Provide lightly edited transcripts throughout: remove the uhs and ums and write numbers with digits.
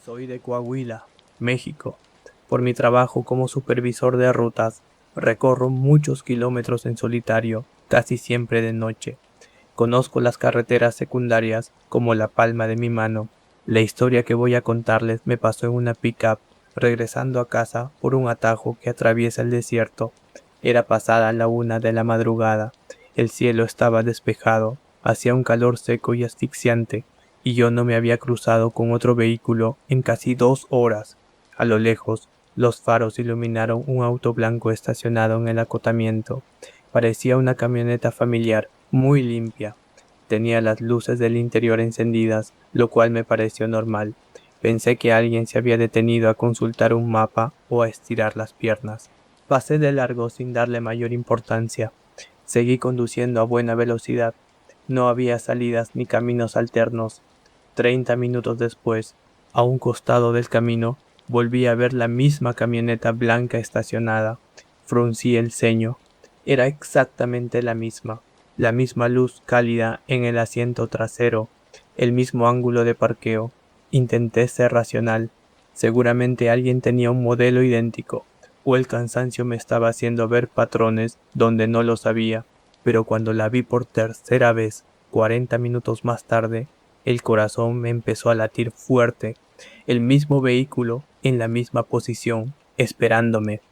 Soy de Coahuila, México. Por mi trabajo como supervisor de rutas, recorro muchos kilómetros en solitario, casi siempre de noche. Conozco las carreteras secundarias como la palma de mi mano. La historia que voy a contarles me pasó en una pickup, regresando a casa por un atajo que atraviesa el desierto. Era pasada la 1 de la madrugada. El cielo estaba despejado, hacía un calor seco y asfixiante, y yo no me había cruzado con otro vehículo en casi 2 horas. A lo lejos, los faros iluminaron un auto blanco estacionado en el acotamiento. Parecía una camioneta familiar, muy limpia. Tenía las luces del interior encendidas, lo cual me pareció normal. Pensé que alguien se había detenido a consultar un mapa o a estirar las piernas. Pasé de largo sin darle mayor importancia. Seguí conduciendo a buena velocidad. No había salidas ni caminos alternos. 30 minutos después, a un costado del camino, volví a ver la misma camioneta blanca estacionada. Fruncí el ceño. Era exactamente la misma luz cálida en el asiento trasero, el mismo ángulo de parqueo. Intenté ser racional. Seguramente alguien tenía un modelo idéntico, o el cansancio me estaba haciendo ver patrones donde no los había, pero cuando la vi por tercera vez, 40 minutos más tarde, el corazón me empezó a latir fuerte. El mismo vehículo, en la misma posición, esperándome.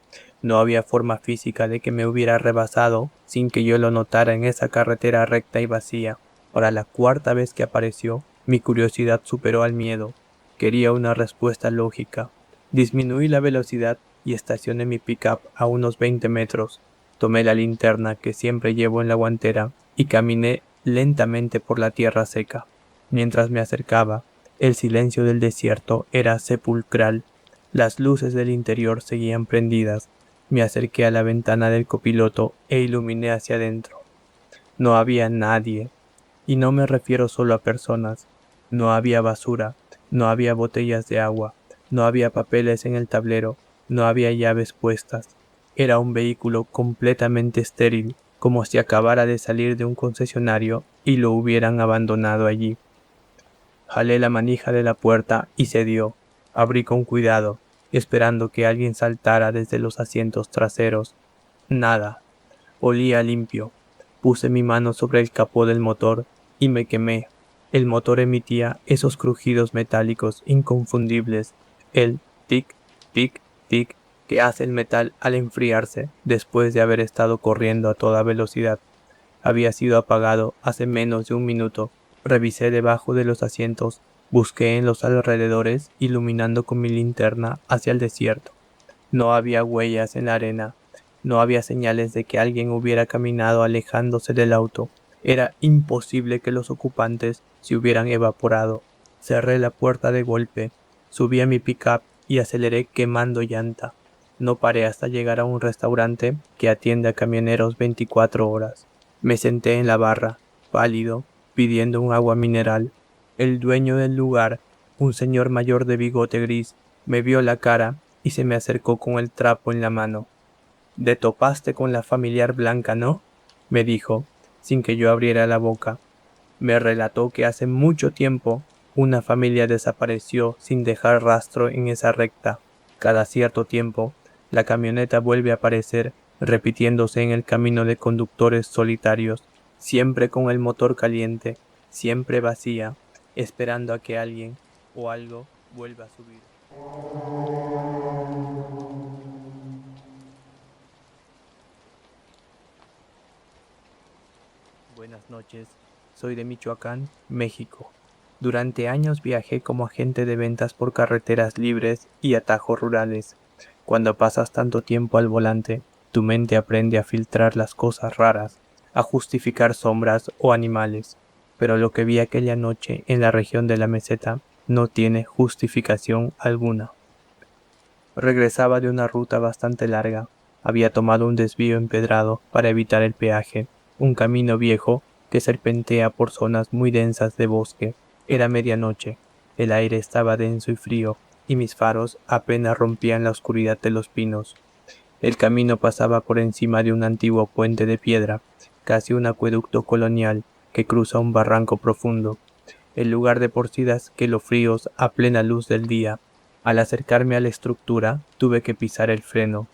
No había forma física de que me hubiera rebasado sin que yo lo notara en esa carretera recta y vacía. Para la cuarta vez que apareció, mi curiosidad superó al miedo. Quería una respuesta lógica. Disminuí la velocidad y estacioné mi pickup a unos 20 metros. Tomé la linterna que siempre llevo en la guantera y caminé lentamente por la tierra seca. Mientras me acercaba, el silencio del desierto era sepulcral. Las luces del interior seguían prendidas. Me acerqué a la ventana del copiloto e iluminé hacia adentro. No había nadie, y no me refiero solo a personas. No había basura, no había botellas de agua, no había papeles en el tablero, no había llaves puestas. Era un vehículo completamente estéril, como si acabara de salir de un concesionario y lo hubieran abandonado allí. Jalé la manija de la puerta y cedió. Abrí con cuidado, esperando que alguien saltara desde los asientos traseros. Nada. Olía limpio. Puse mi mano sobre el capó del motor y me quemé. El motor emitía esos crujidos metálicos inconfundibles, el tic, tic, tic que hace el metal al enfriarse después de haber estado corriendo a toda velocidad. Había sido apagado hace menos de un minuto. Revisé debajo de los asientos, busqué en los alrededores, iluminando con mi linterna hacia el desierto. No había huellas en la arena, no había señales de que alguien hubiera caminado alejándose del auto. Era imposible que los ocupantes se hubieran evaporado. Cerré la puerta de golpe, subí a mi pickup y aceleré quemando llanta. No paré hasta llegar a un restaurante que atiende a camioneros 24 horas. Me senté en la barra, pálido, pidiendo un agua mineral. El dueño del lugar, un señor mayor de bigote gris, me vio la cara y se me acercó con el trapo en la mano. «¿De topaste con la familiar Blanca, no?», me dijo, sin que yo abriera la boca. Me relató que hace mucho tiempo una familia desapareció sin dejar rastro en esa recta. Cada cierto tiempo, la camioneta vuelve a aparecer, repitiéndose en el camino de conductores solitarios, siempre con el motor caliente, siempre vacía, esperando a que alguien o algo vuelva a subir. Buenas noches, soy de Michoacán, México. Durante años viajé como agente de ventas por carreteras libres y atajos rurales. Cuando pasas tanto tiempo al volante, tu mente aprende a filtrar las cosas raras, a justificar sombras o animales. Pero lo que vi aquella noche en la región de la meseta no tiene justificación alguna. Regresaba de una ruta bastante larga. Había tomado un desvío empedrado para evitar el peaje, un camino viejo que serpentea por zonas muy densas de bosque. Era medianoche, el aire estaba denso y frío, y mis faros apenas rompían la oscuridad de los pinos. El camino pasaba por encima de un antiguo puente de piedra, casi un acueducto colonial que cruza un barranco profundo. en lugar de porcidas escalofríos a plena luz del día. Al acercarme a la estructura, tuve que pisar el freno.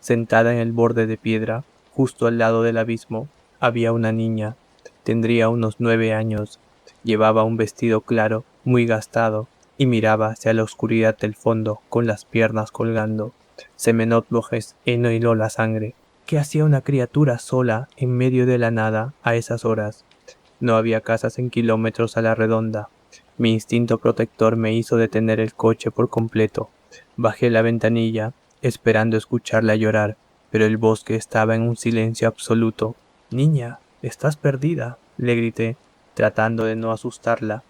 Sentada en el borde de piedra, justo al lado del abismo, había una niña. Tendría unos 9 años. Llevaba un vestido claro, muy gastado, y miraba hacia la oscuridad del fondo con las piernas colgando. Se me notó y no hiló la sangre. ¿Qué hacía una criatura sola en medio de la nada a esas horas? No había casas en kilómetros a la redonda. Mi instinto protector me hizo detener el coche por completo. Bajé la ventanilla, esperando escucharla llorar, pero el bosque estaba en un silencio absoluto. «Niña, estás perdida», le grité, tratando de no asustarla.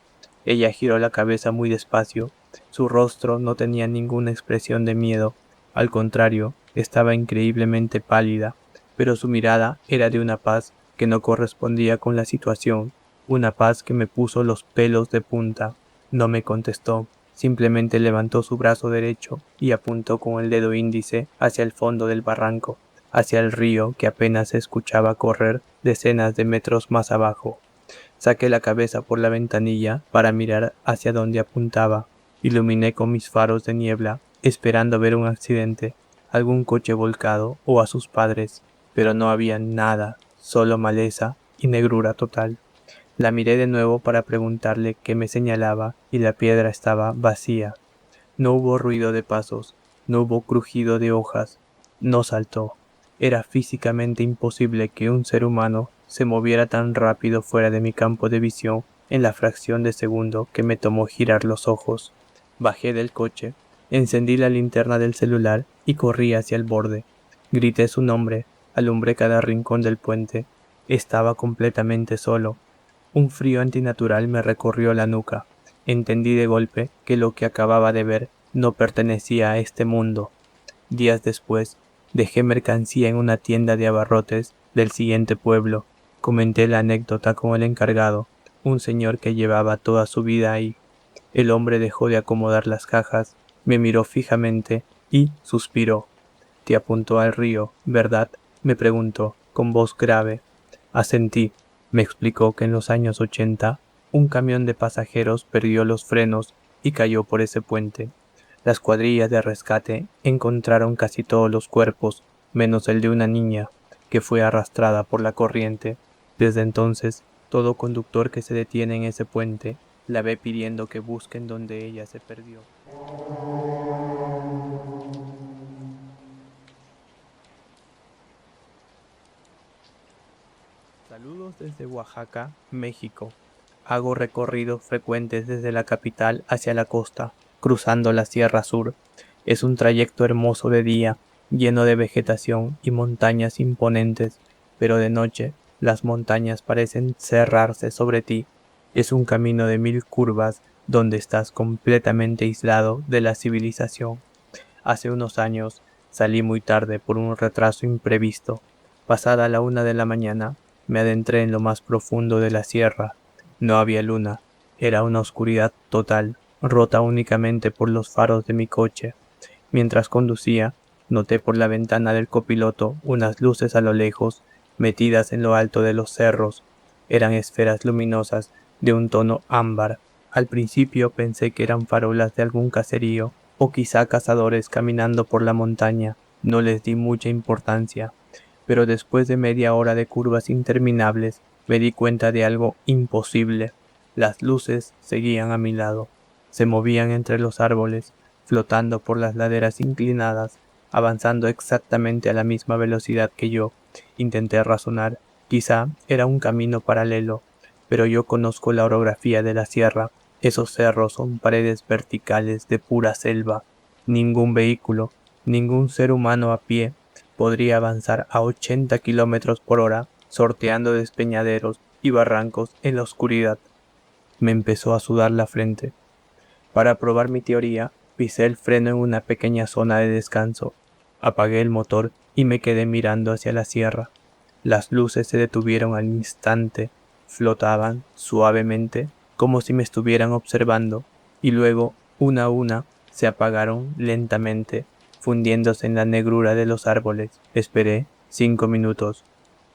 Ella giró la cabeza muy despacio. Su rostro no tenía ninguna expresión de miedo. Al contrario, estaba increíblemente pálida, pero su mirada era de una paz que no correspondía con la situación, una paz que me puso los pelos de punta. No me contestó, simplemente levantó su brazo derecho y apuntó con el dedo índice hacia el fondo del barranco, hacia el río que apenas se escuchaba correr decenas de metros más abajo. Saqué la cabeza por la ventanilla para mirar hacia donde apuntaba. Iluminé con mis faros de niebla, esperando ver un accidente, algún coche volcado o a sus padres, pero no había nada, solo maleza y negrura total. La miré de nuevo para preguntarle qué me señalaba y la piedra estaba vacía. No hubo ruido de pasos, no hubo crujido de hojas, no saltó. Era físicamente imposible que un ser humano se moviera tan rápido fuera de mi campo de visión en la fracción de segundo que me tomó girar los ojos. Bajé del coche, encendí la linterna del celular y corrí hacia el borde. Grité su nombre, alumbré cada rincón del puente. Estaba completamente solo. Un frío antinatural me recorrió la nuca. Entendí de golpe que lo que acababa de ver no pertenecía a este mundo. Días después, dejé mercancía en una tienda de abarrotes del siguiente pueblo. Comenté la anécdota con el encargado, un señor que llevaba toda su vida ahí. El hombre dejó de acomodar las cajas, me miró fijamente y suspiró. «Te apuntó al río, ¿verdad?», me preguntó, con voz grave. Asentí. Me explicó que en los años 80 un camión de pasajeros perdió los frenos y cayó por ese puente. Las cuadrillas de rescate encontraron casi todos los cuerpos, menos el de una niña, que fue arrastrada por la corriente. Desde entonces, todo conductor que se detiene en ese puente la ve pidiendo que busquen donde ella se perdió. Saludos desde Oaxaca, México. Hago recorridos frecuentes desde la capital hacia la costa, cruzando la Sierra Sur. Es un trayecto hermoso de día, lleno de vegetación y montañas imponentes, pero de noche las montañas parecen cerrarse sobre ti. Es un camino de 1000 curvas donde estás completamente aislado de la civilización. Hace unos años salí muy tarde por un retraso imprevisto. Pasada la 1 de la mañana, me adentré en lo más profundo de la sierra. No había luna, era una oscuridad total, rota únicamente por los faros de mi coche. Mientras conducía, noté por la ventana del copiloto unas luces a lo lejos, metidas en lo alto de los cerros. Eran esferas luminosas de un tono ámbar. Al principio pensé que eran farolas de algún caserío, o quizá cazadores caminando por la montaña. No les di mucha importancia, pero después de media hora de curvas interminables, me di cuenta de algo imposible. Las luces seguían a mi lado, se movían entre los árboles, flotando por las laderas inclinadas, avanzando exactamente a la misma velocidad que yo. Intenté razonar, quizá era un camino paralelo, pero yo conozco la orografía de la sierra. Esos cerros son paredes verticales de pura selva. Ningún vehículo, ningún ser humano a pie podría avanzar a 80 kilómetros por hora, sorteando despeñaderos y barrancos en la oscuridad. Me empezó a sudar la frente. Para probar mi teoría, pisé el freno en una pequeña zona de descanso. Apagué el motor y me quedé mirando hacia la sierra. Las luces se detuvieron al instante, flotaban suavemente, como si me estuvieran observando, y luego, una a una, se apagaron lentamente, fundiéndose en la negrura de los árboles. Esperé 5 minutos.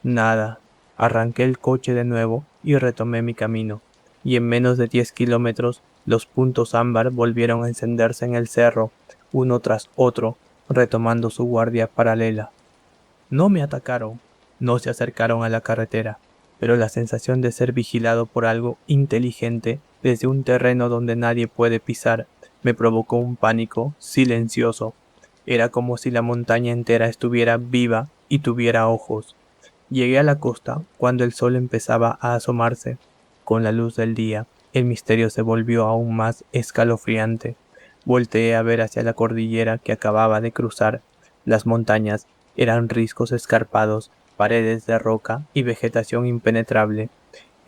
Nada. Arranqué el coche de nuevo y retomé mi camino. y en menos de 10 kilómetros los puntos ámbar volvieron a encenderse en el cerro, uno tras otro, retomando su guardia paralela. No me atacaron, no se acercaron a la carretera, pero la sensación de ser vigilado por algo inteligente desde un terreno donde nadie puede pisar me provocó un pánico silencioso. Era como si la montaña entera estuviera viva y tuviera ojos. Llegué a la costa cuando el sol empezaba a asomarse. Con la luz del día, el misterio se volvió aún más escalofriante. Volteé a ver hacia la cordillera que acababa de cruzar. Las montañas eran riscos escarpados, paredes de roca y vegetación impenetrable.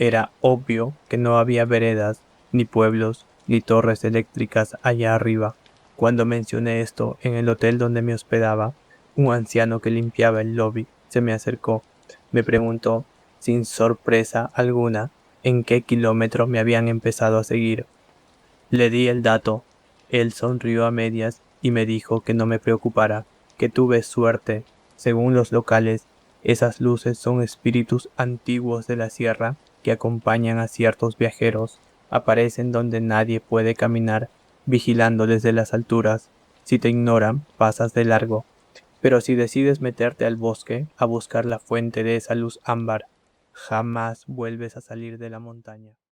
Era obvio que no había veredas, ni pueblos, ni torres eléctricas allá arriba. Cuando mencioné esto en el hotel donde me hospedaba, un anciano que limpiaba el lobby se me acercó. Me preguntó, sin sorpresa alguna, en qué kilómetro me habían empezado a seguir. Le di el dato. Él sonrió a medias y me dijo que no me preocupara, que tuve suerte. Según los locales, esas luces son espíritus antiguos de la sierra que acompañan a ciertos viajeros. Aparecen donde nadie puede caminar, vigilando desde las alturas. Si te ignoran, pasas de largo. Pero si decides meterte al bosque a buscar la fuente de esa luz ámbar, jamás vuelves a salir de la montaña.